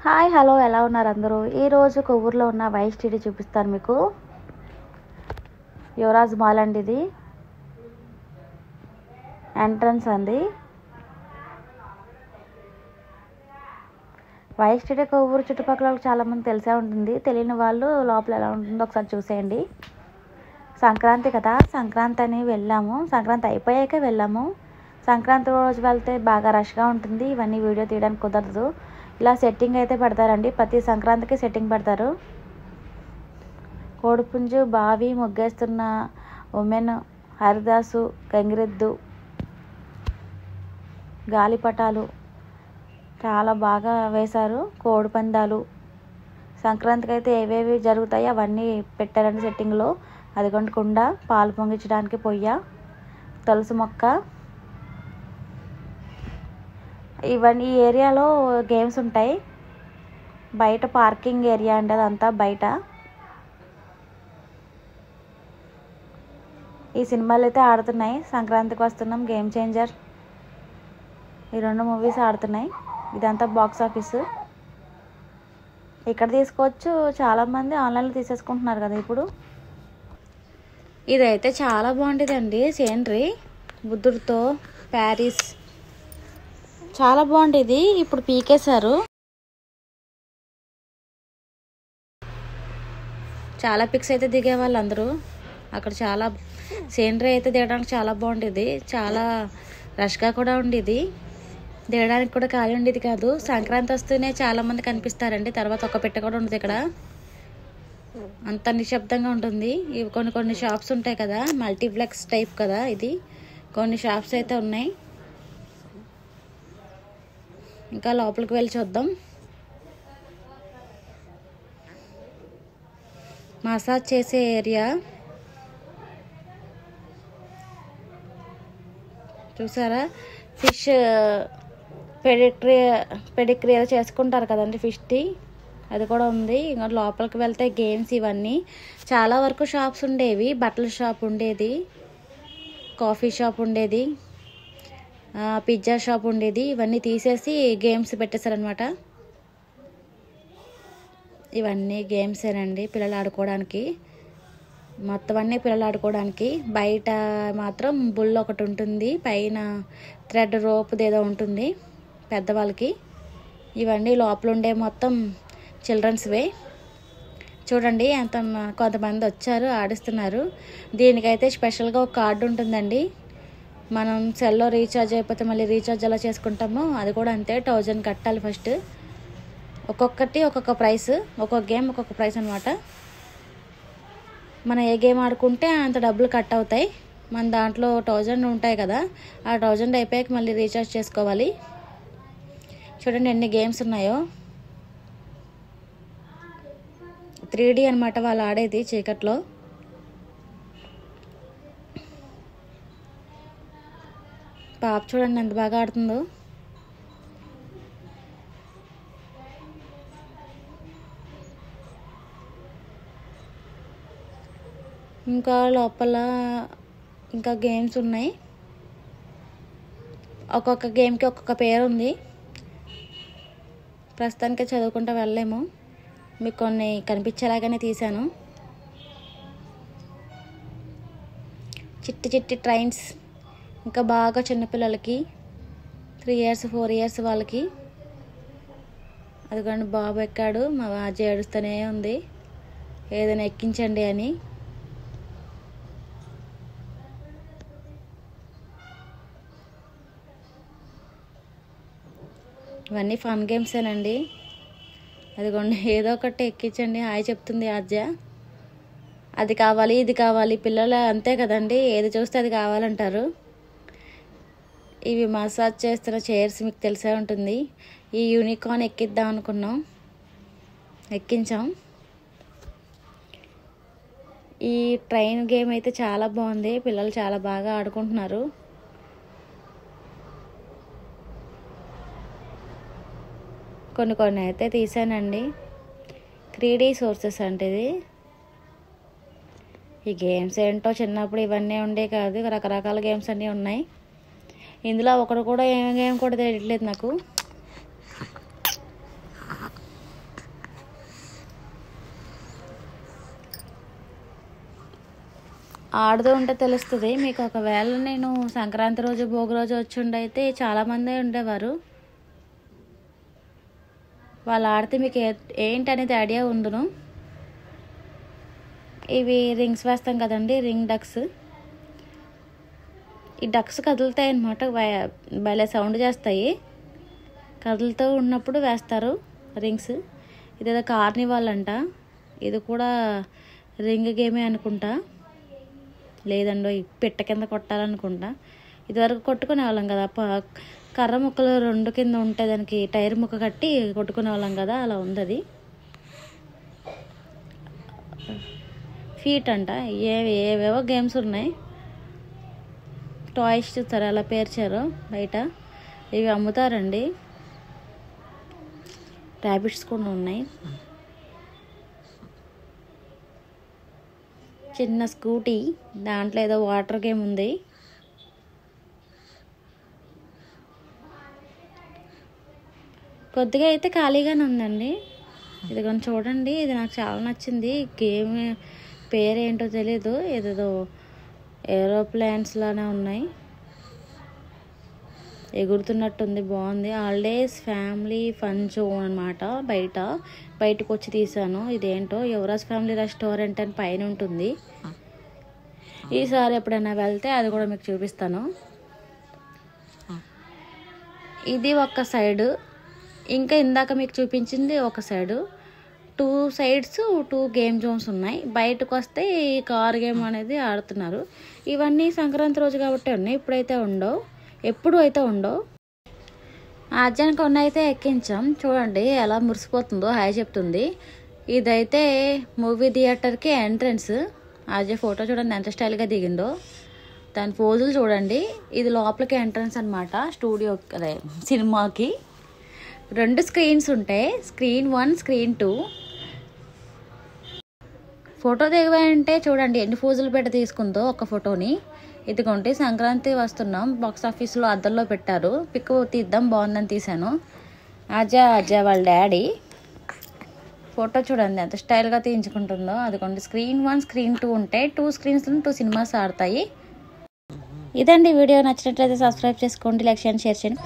Hi hello ఎలా ఉన్నారు అందరూ? ఈరోజు కొవ్వూరులో ఉన్న వైఎస్టీడీ చూపిస్తాను మీకు. యువరాజ్ మాల్ అండి, ఇది ఎంట్రన్స్ అండి. వైఎస్టీడీ కొవ్వూరు చుట్టుపక్కల చాలామంది తెలిసే ఉంటుంది. తెలియని వాళ్ళు లోపల ఎలా ఉంటుందో ఒకసారి చూసేయండి. సంక్రాంతి కదా, సంక్రాంతి అని వెళ్ళాము. సంక్రాంతి అయిపోయాకే వెళ్ళాము. సంక్రాంతి రోజు వెళ్తే బాగా రష్గా ఉంటుంది. ఇవన్నీ వీడియో తీయడానికి కుదరదు. ఇలా సెట్టింగ్ అయితే పెడతారండి, ప్రతి సంక్రాంతికి సెట్టింగ్ పెడతారు. కోడిపుంజు, బావి, ముగ్గేస్తున్న ఉమెన్, హరిదాసు, గంగిరెద్దు, గాలిపటాలు చాలా బాగా వేశారు. కోడి పందాలు, సంక్రాంతికి అయితే ఏవేవి జరుగుతాయో అవన్నీ పెట్టారండి సెట్టింగ్లో. అదిగోండి కుండ, పాలు పొంగించడానికి పొయ్య, తులసి మొక్క, ఇవన్నీ ఈ ఏరియాలో గేమ్స్ ఉంటాయి. బయట పార్కింగ్ ఏరియా అండి, అదంతా బయట. ఈ సినిమాలు అయితే ఆడుతున్నాయి. సంక్రాంతికి వస్తున్నాం, గేమ్ చేంజర్, ఈ 2 మూవీస్ ఆడుతున్నాయి. ఇదంతా బాక్స్ ఆఫీసు. ఇక్కడ తీసుకోవచ్చు, చాలామంది ఆన్లైన్లో తీసేసుకుంటున్నారు కదా ఇప్పుడు. ఇదైతే చాలా బాగుంటుందండి సీనరీ, బుద్ధుడితో ప్యారిస్ చాలా బాగుంటుంది. ఇప్పుడు పీకేశారు. చాలా పిక్స్ అయితే దిగే వాళ్ళు అందరూ అక్కడ. చాలా సీనరీ అయితే దిగడానికి చాలా బాగుండేది. చాలా రష్గా కూడా ఉండేది. దిగడానికి కూడా ఖాళీ ఉండేది కాదు. సంక్రాంతి వస్తూనే చాలా మంది కనిపిస్తారండి. తర్వాత ఒక పెట్టె కూడా ఉండదు ఇక్కడ, అంత నిశ్శబ్దంగా ఉంటుంది. ఇవి కొన్ని షాప్స్ ఉంటాయి కదా, మల్టీప్లెక్స్ టైప్ కదా ఇది. కొన్ని షాప్స్ అయితే ఉన్నాయి. ఇంకా లోపలికి వెళ్ళి చూద్దాం. మసాజ్ చేసే ఏరియా చూసారా, ఫిష్ పెడిక్రియర్ చేసుకుంటారు కదండి ఫిష్ది, అది కూడా ఉంది. ఇంకా లోపలికి వెళ్తే గేమ్స్ ఇవన్నీ. చాలా వరకు షాప్స్ ఉండేవి. బట్టల షాప్ ఉండేది, కాఫీ షాప్ ఉండేది, పిజ్జా షాప్ ఉండేది. ఇవన్నీ తీసేసి గేమ్స్ పెట్టేశారనమాట. ఇవన్నీ గేమ్సేనండి పిల్లలు ఆడుకోవడానికి. మొత్తం అన్నీ పిల్లలు ఆడుకోవడానికి. బయట మాత్రం బుల్ ఒకటి ఉంటుంది, పైన థ్రెడ్ రోప్ది ఏదో ఉంటుంది పెద్దవాళ్ళకి. ఇవన్నీ లోపల ఉండే మొత్తం చిల్డ్రన్స్వే. చూడండి ఎంత కొంతమంది వచ్చారు, ఆడిస్తున్నారు. దీనికైతే స్పెషల్గా ఒక కార్డు ఉంటుందండి. మనం సెల్లో రీఛార్జ్ అయిపోతే మళ్ళీ రీఛార్జ్ ఎలా చేసుకుంటామో అది కూడా అంతే. 1000 కట్టాలి ఫస్ట్. ఒక్కొక్కటి ఒక్కొక్క ప్రైస్, ఒక్కొక్క గేమ్ ఒక్కొక్క ప్రైస్ అనమాట. మనం ఏ గేమ్ ఆడుకుంటే అంత డబ్బులు కట్ అవుతాయి. మన దాంట్లో 1000 ఉంటాయి కదా, ఆ 1000 అయిపోయాక మళ్ళీ రీఛార్జ్ చేసుకోవాలి. చూడండి ఎన్ని గేమ్స్ ఉన్నాయో. 3D అనమాట వాళ్ళు ఆడేది చీకట్లో. పాప చూడండి ఎంత బాగా ఆడుతుందో. ఇంకా లోపల ఇంకా గేమ్స్ ఉన్నాయి. ఒక్కొక్క గేమ్కి ఒక్కొక్క పేరు ఉంది. ప్రస్తుతానికి చదువుకుంటూ వెళ్ళలేము, మీకు కొన్ని కనిపించేలాగానే తీశాను. చిట్టి ట్రైన్స్, ఇంకా బాగా చిన్నపిల్లలకి 3 years 4 years వాళ్ళకి. అదిగోండి బాబు ఎక్కాడు, మా వాజీ ఏడుస్తూనే ఉంది ఏదైనా ఎక్కించండి అని. ఇవన్నీ ఫన్ గేమ్సేనండి. అదిగోండి ఏదో ఒకటి ఎక్కించండి, హాయ్ చెప్తుంది ఆద్య. అది కావాలి ఇది కావాలి, పిల్లలు అంతే కదండి, ఏది చూస్తే అది కావాలంటారు. ఇవి మసాజ్ చేస్తున్న చైర్స్, మీకు తెలిసే ఉంటుంది. ఈ యూనికార్న్ ఎక్కిద్దాం అనుకున్నాం, ఎక్కించాం. ఈ ట్రైన్ గేమ్ అయితే చాలా బాగుంది, పిల్లలు చాలా బాగా ఆడుకుంటున్నారు. కొన్ని అయితే తీసానండి. 3D సోర్సెస్ అంటే ఇది. ఈ గేమ్స్ ఏంటో చిన్నప్పుడు ఇవన్నీ ఉండే కాదు, రకరకాల గేమ్స్ అన్నీ ఉన్నాయి. ఇందులో ఒకటి కూడా ఏం గేమ్ కూడా తెలియట్లేదు నాకు. ఆడుతూ ఉంటే తెలుస్తుంది మీకు. ఒకవేళ నేను సంక్రాంతి రోజు భోగి రోజు వచ్చి ఉండైతే చాలామంది ఉండేవారు. వాళ్ళు ఆడితే మీకు ఏంటనేది ఐడియా ఉండును. ఇవి రింగ్స్ వేస్తాం కదండి, రింగ్ డక్స్. ఈ డక్స్ కదులుతాయి అన్నమాట, భలే సౌండ్ చేస్తాయి. కదులుతూ ఉన్నప్పుడు వేస్తారు రింగ్స్. ఇదేదో కార్నివాల్ అంట, ఇది కూడా రింగ్ గేమే అనుకుంటా. లేదండో పిట్ట కింద కొట్టాలనుకుంటా. ఇదివరకు కొట్టుకునే వాళ్ళం కదా, కర్ర ముక్కలు 2 కింద ఉంటే దానికి టైర్ ముక్క కట్టి కొట్టుకునే వాళ్ళం కదా, అలా ఉంది అది. ఫీట్ అంట, ఏవేవో గేమ్స్ ఉన్నాయి. టాయ్స్ చూస్తారు అలా పేర్చారు బయట. ఇవి అమ్ముతారండి. ర్యాబిట్స్ కూడా ఉన్నాయి. చిన్న స్కూటీ, దాంట్లో ఏదో వాటర్ గేమ్ ఉంది. కొద్దిగా అయితే ఖాళీగానే ఉందండి. ఇది కొంచెం చూడండి, ఇది నాకు చాలా నచ్చింది. గేమ్ పేరేంటో తెలీదు, ఏదేదో ఏరోప్లేన్స్ లానే ఉన్నాయి, ఎగురుతున్నట్టుంది, బాగుంది. హాలిడేస్ ఫ్యామిలీ ఫన్ జోన్ అనమాట. బయటకు వచ్చి తీసాను. ఇదేంటో యువరాజ్ ఫ్యామిలీ రెస్టారెంట్ అని పైన ఉంటుంది. ఈసారి ఎప్పుడైనా వెళ్తే అది కూడా మీకు చూపిస్తాను. ఇది ఒక సైడు, ఇంకా ఇందాక మీకు చూపించింది ఒక సైడు. 2 సైడ్స్ 2 గేమ్ జోన్స్ ఉన్నాయి. బయటకు వస్తే ఈ కార్ గేమ్ అనేది ఆడుతున్నారు. ఇవన్నీ సంక్రాంతి రోజు కాబట్టి ఉన్నాయి, ఇప్పుడైతే ఉండవు, ఎప్పుడు అయితే ఉండవు. ఆద్యానికి అయితే ఎక్కించాం, చూడండి ఎలా మురిసిపోతుందో, హాయ్ చెప్తుంది. ఇదైతే మూవీ థియేటర్కి ఎంట్రన్స్. ఆద్య ఫోటో చూడండి ఎంత స్టైల్గా దిగిందో, దాని పోజులు చూడండి. ఇది లోపలికి ఎంట్రన్స్ అనమాట, స్టూడియో అదే సినిమాకి. 2 స్క్రీన్స్ ఉంటాయి, స్క్రీన్ 1 స్క్రీన్ 2. ఫోటో దిగవాయంటే చూడండి ఎన్ని ఫోజులు పెట్టి తీసుకుందో ఒక ఫోటోని. ఇదిగోండి సంక్రాంతి వస్తున్నాం, బాక్స్ ఆఫీస్లో అద్దంలో పెట్టారు, పిక్ తీద్దాం బాగుందని తీశాను. అజయ్ వాళ్ళ డాడీ ఫోటో చూడండి ఎంత స్టైల్గా తీయించుకుంటుందో. అదిగోండి స్క్రీన్ 1 స్క్రీన్ 2 ఉంటాయి, 2 స్క్రీన్స్లో 2 సినిమాస్ ఆడతాయి. ఇదండి వీడియో. నచ్చినట్లయితే సబ్స్క్రైబ్ చేసుకోండి, లైక్ చేయండి, షేర్ చేయండి.